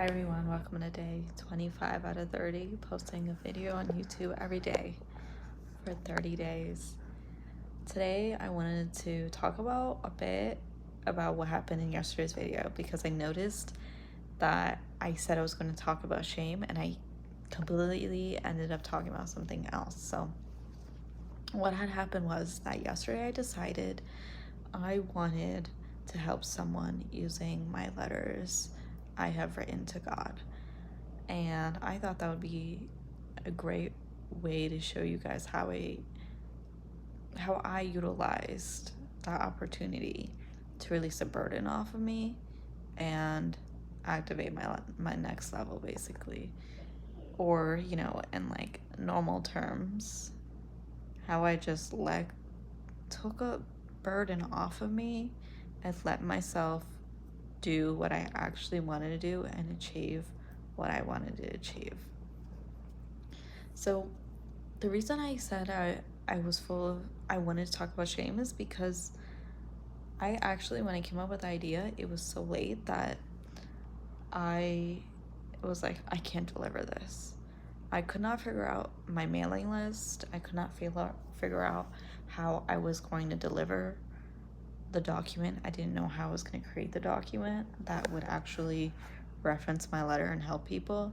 Hi everyone, welcome to day 25 out of 30, posting a video on YouTube every day for 30 days. Today I wanted to talk about a bit about what happened in yesterday's video because I noticed that I said I was going to talk about shame and I completely ended up talking about something else. So what had happened was that yesterday I decided I wanted to help someone using my letters I have written to God. And I thought that would be a great way to show you guys how I utilized that opportunity to release a burden off of me and activate my next level, basically. Or, in like normal terms, how I just took a burden off of me and let myself do what I actually wanted to do and achieve what I wanted to achieve. So the reason I said I wanted to talk about shame is because I actually, when I came up with the idea, it was so late that I was like, I can't deliver this. I could not figure out my mailing list. I could not figure out how I was going to deliver the document. I didn't know how I was going to create the document that would actually reference my letter and help people.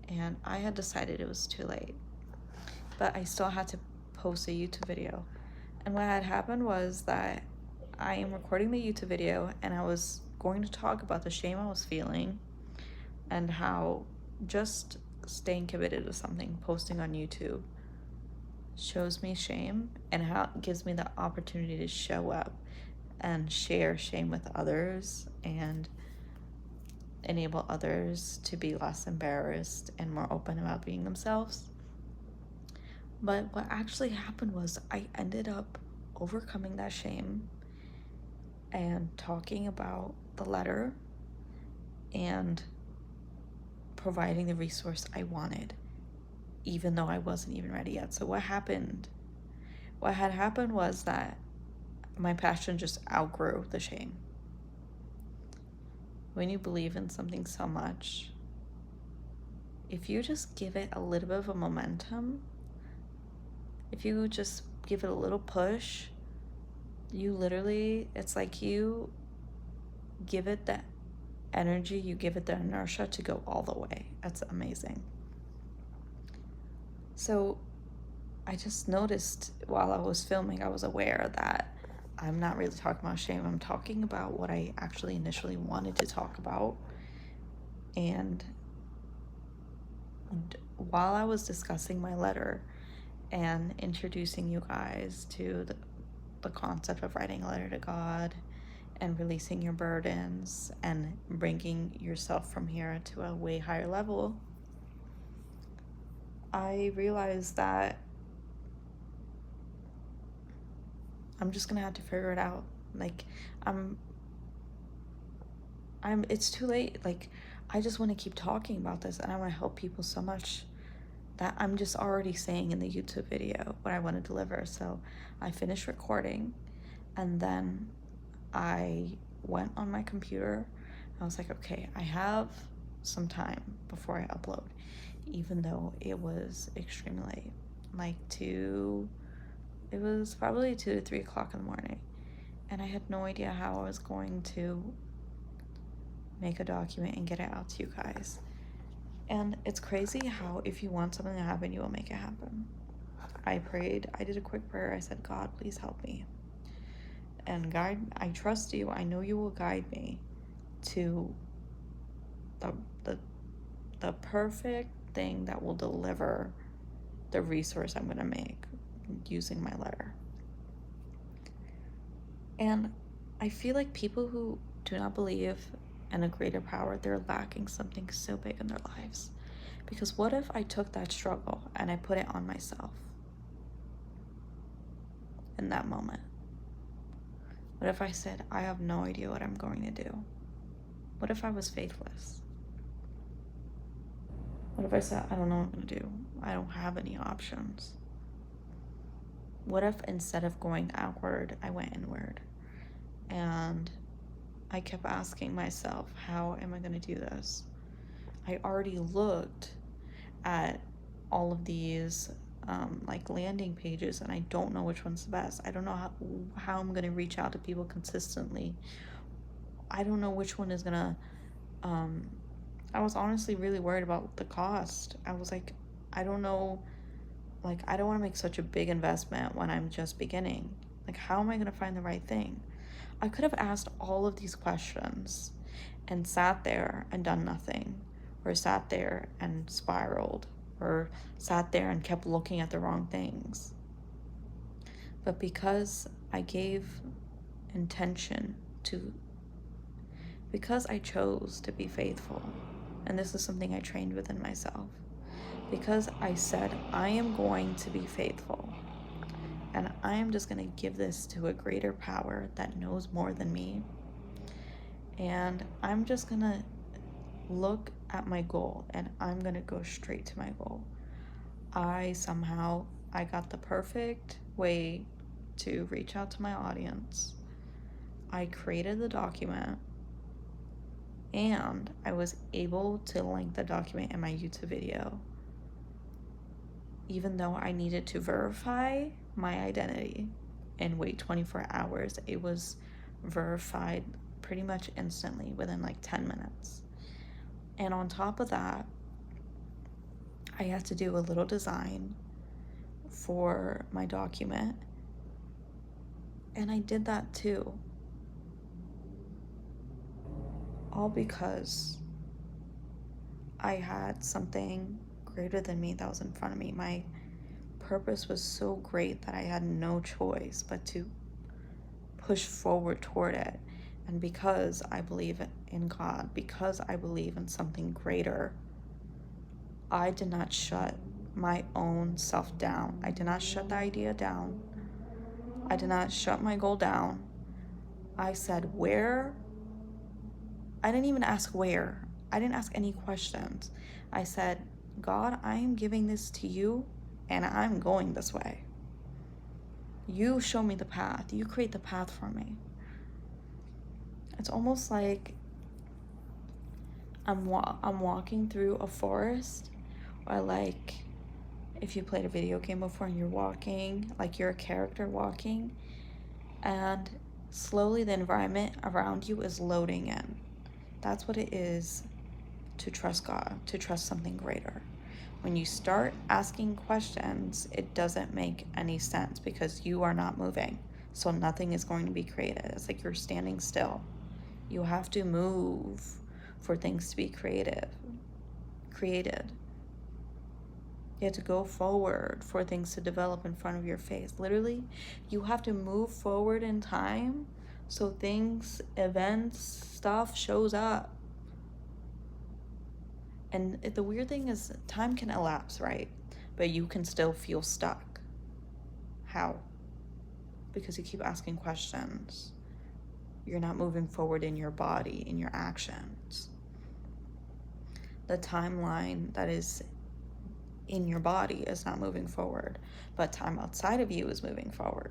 And I had decided it was too late. But I still had to post a YouTube video. And what had happened was that I am recording the YouTube video and I was going to talk about the shame I was feeling and how just staying committed to something, posting on YouTube, shows me shame and how it gives me the opportunity to show up and share shame with others and enable others to be less embarrassed and more open about being themselves. But what actually happened was I ended up overcoming that shame and talking about the letter and providing the resource I wanted, even though I wasn't even ready yet. So what had happened was that my passion just outgrew the shame. When you believe in something so much, if you just give it a little bit of a momentum, if you just give it a little push, it's like you give it that energy, you give it the inertia to go all the way. That's amazing. So I just noticed while I was filming, I was aware that I'm not really talking about shame. I'm talking about what I actually initially wanted to talk about. And while I was discussing my letter and introducing you guys to the concept of writing a letter to God and releasing your burdens and bringing yourself from here to a way higher level, I realized that I'm just gonna have to figure it out. Like, it's too late. Like, I just want to keep talking about this and I want to help people so much that I'm just already saying in the YouTube video what I want to deliver. So I finished recording and then I went on my computer. I was like, okay, I have some time before I upload, even though it was extremely late, it was probably 2 to 3 o'clock in the morning. And I had no idea how I was going to make a document and get it out to you guys. And it's crazy how if you want something to happen, you will make it happen. I prayed, I did a quick prayer. I said, God, please help me. And guide, I trust you. I know you will guide me to the perfect thing that will deliver the resource I'm gonna make using my letter. And I feel like people who do not believe in a greater power, they're lacking something so big in their lives. Because what if I took that struggle and I put it on myself in that moment? What if I said, I have no idea what I'm going to do? What if I was faithless? What if I said, I don't know what I'm going to do? I don't have any options. What if instead of going outward, I went inward? And I kept asking myself, how am I going to do this? I already looked at all of these like landing pages, and I don't know which one's the best. I don't know how I'm gonna reach out to people consistently. I don't know which one is gonna I was honestly really worried about the cost. I was like, I don't know, like I don't want to make such a big investment when I'm just beginning. Like, how am I gonna find the right thing? I could have asked all of these questions and sat there and done nothing, or sat there and spiraled, or sat there and kept looking at the wrong things. But because I gave intention to, because I chose to be faithful, and this is something I trained within myself, because I said, I am going to be faithful, and I am just going to give this to a greater power that knows more than me, and I'm just going to look at my goal, and I'm going to go straight to my goal. I got the perfect way to reach out to my audience. I created the document, and I was able to link the document in my YouTube video, even though I needed to verify my identity and wait 24 hours. It was verified pretty much instantly within like 10 minutes. And on top of that, I had to do a little design for my document, and I did that too. All because I had something greater than me that was in front of me. My purpose was so great that I had no choice but to push forward toward it. And because I believe in God, because I believe in something greater, I did not shut my own self down. I did not shut the idea down. I did not shut my goal down. I said, where? I didn't even ask where. I didn't ask any questions. I said, God, I am giving this to you, and I'm going this way. You show me the path. You create the path for me. It's almost like I'm walking through a forest, or like if you played a video game before and you're walking, like you're a character walking, and slowly the environment around you is loading in. That's what it is to trust God, to trust something greater. When you start asking questions, it doesn't make any sense because you are not moving. So nothing is going to be created. It's like you're standing still. You have to move for things to be created. You have to go forward for things to develop in front of your face. Literally, you have to move forward in time so things, events, stuff shows up. And the weird thing is, time can elapse, right? But you can still feel stuck. How? Because you keep asking questions. You're not moving forward in your body, in your actions. The timeline that is in your body is not moving forward, but time outside of you is moving forward.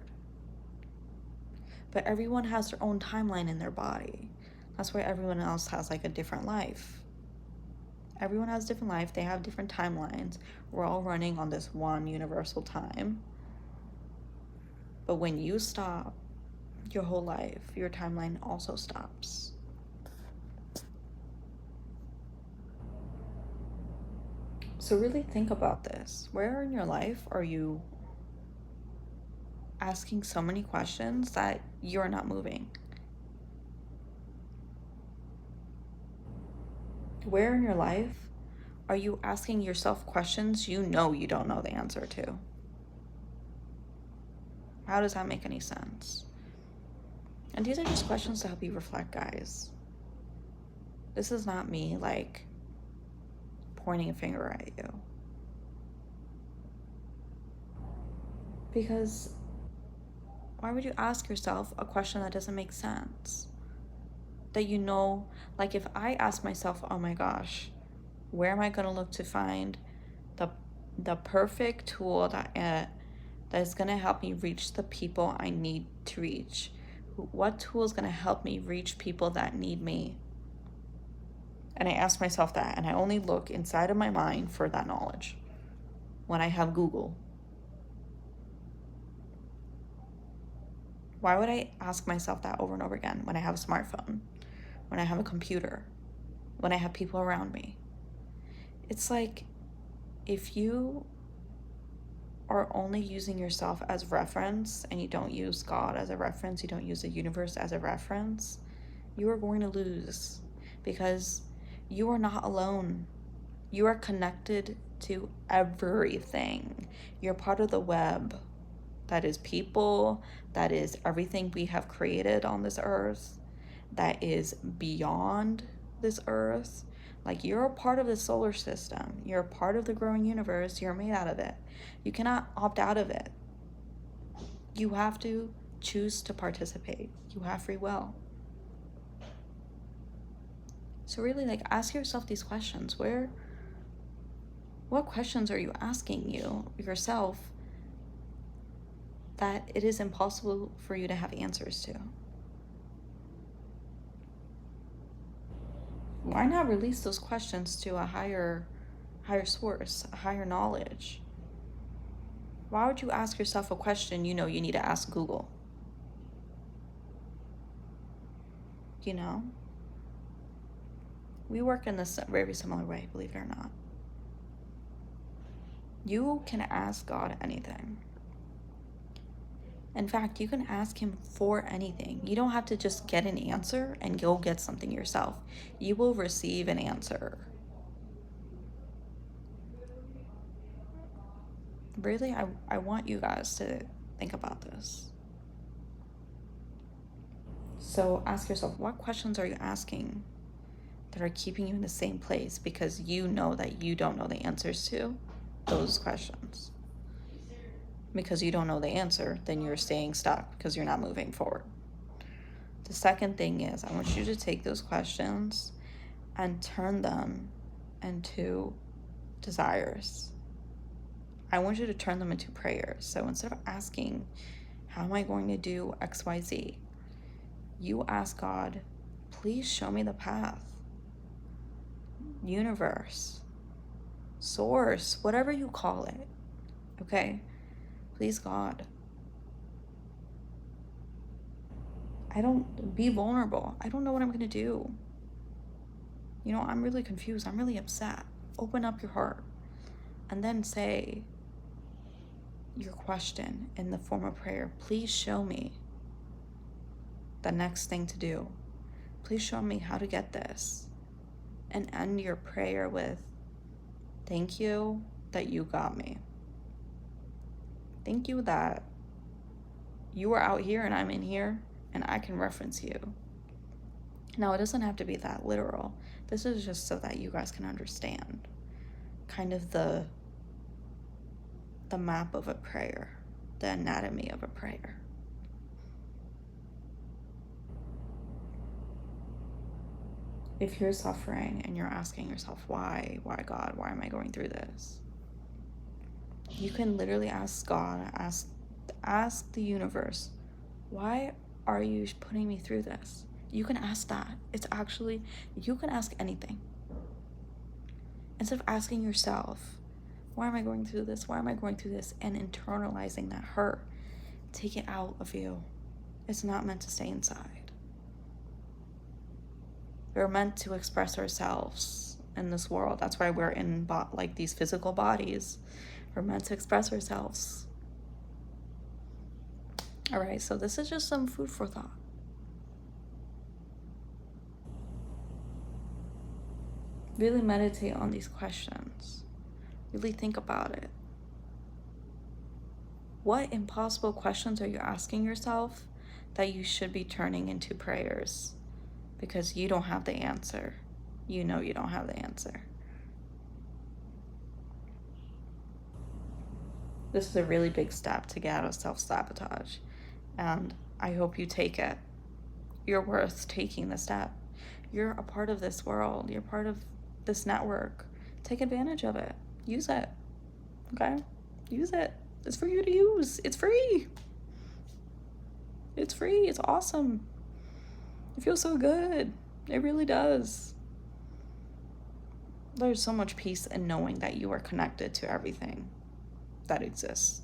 But everyone has their own timeline in their body. That's why everyone else has like a different life. Everyone has a different life. They have different timelines. We're all running on this one universal time. But when you stop, your whole life, your timeline also stops. So really think about this. Where in your life are you asking so many questions that you're not moving? Where in your life are you asking yourself questions you know you don't know the answer to? How does that make any sense? And these are just questions to help you reflect, guys. This is not me like pointing a finger at you. Because why would you ask yourself a question that doesn't make sense? That you know, like if I ask myself, oh my gosh, where am I going to look to find the perfect tool that is going to help me reach the people I need to reach? What tool is going to help me reach people that need me? And I ask myself that, and I only look inside of my mind for that knowledge when I have Google. Why would I ask myself that over and over again when I have a smartphone, when I have a computer, when I have people around me? It's like, if you are only using yourself as reference and you don't use God as a reference, you don't use the universe as a reference, you are going to lose, because you are not alone. You are connected to everything. You're part of the web. That is people, that is everything we have created on this earth, that is beyond this earth. Like, you're a part of the solar system. You're a part of the growing universe. You're made out of it. You cannot opt out of it. You have to choose to participate. You have free will. So really, like, ask yourself these questions. What questions are you asking yourself that it is impossible for you to have answers to? Why not release those questions to a higher source, a higher knowledge? Why would you ask yourself a question you know you need to ask Google? You know? We work in this very similar way, believe it or not. You can ask God anything. In fact, you can ask him for anything. You don't have to just get an answer and go get something yourself. You will receive an answer. Really, I want you guys to think about this. So ask yourself, what questions are you asking that are keeping you in the same place because you know that you don't know the answers to those questions? Because you don't know the answer, then you're staying stuck because you're not moving forward. The second thing is, I want you to take those questions and turn them into desires. I want you to turn them into prayers. So instead of asking, how am I going to do XYZ? You ask God, please show me the path. Universe, source, whatever you call it, okay? Please, God. Be vulnerable. I don't know what I'm gonna do. You know, I'm really confused. I'm really upset. Open up your heart and then say your question in the form of prayer. Please show me the next thing to do. Please show me how to get this. And end your prayer with, thank you that you got me. Thank you that you are out here and I'm in here and I can reference you. Now, it doesn't have to be that literal. This is just so that you guys can understand kind of the map of a prayer, the anatomy of a prayer. If you're suffering and you're asking yourself, why God, why am I going through this? You can literally ask God, ask the universe, why are you putting me through this? You can ask that. It's actually, you can ask anything. Instead of asking yourself, why am I going through this? Why am I going through this? And internalizing that hurt, take it out of you. It's not meant to stay inside. We're meant to express ourselves in this world. That's why we're in like these physical bodies. We're meant to express ourselves. All right, so this is just some food for thought. Really meditate on these questions. Really think about it. What impossible questions are you asking yourself that you should be turning into prayers? Because you don't have the answer. You know you don't have the answer. This is a really big step to get out of self-sabotage. And I hope you take it. You're worth taking the step. You're a part of this world. You're part of this network. Take advantage of it. Use it. Okay? Use it. It's for you to use. It's free. It's free. It's awesome. It feels so good. It really does. There's so much peace in knowing that you are connected to everything that exists.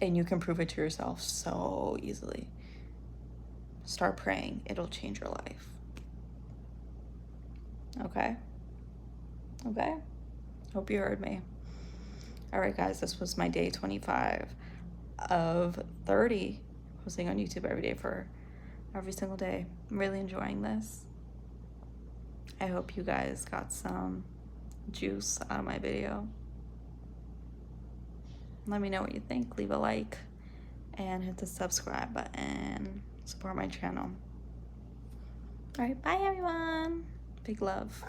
And you can prove it to yourself so easily. Start praying. It'll change your life. Okay? Okay? Hope you heard me. All right, guys, this was my day 25 of 30 posting on YouTube every day for every single day. I'm really enjoying this. I hope you guys got some juice out of my video. Let me know what you think. Leave a like and hit the subscribe button. Support my channel. All right, bye everyone. Big love.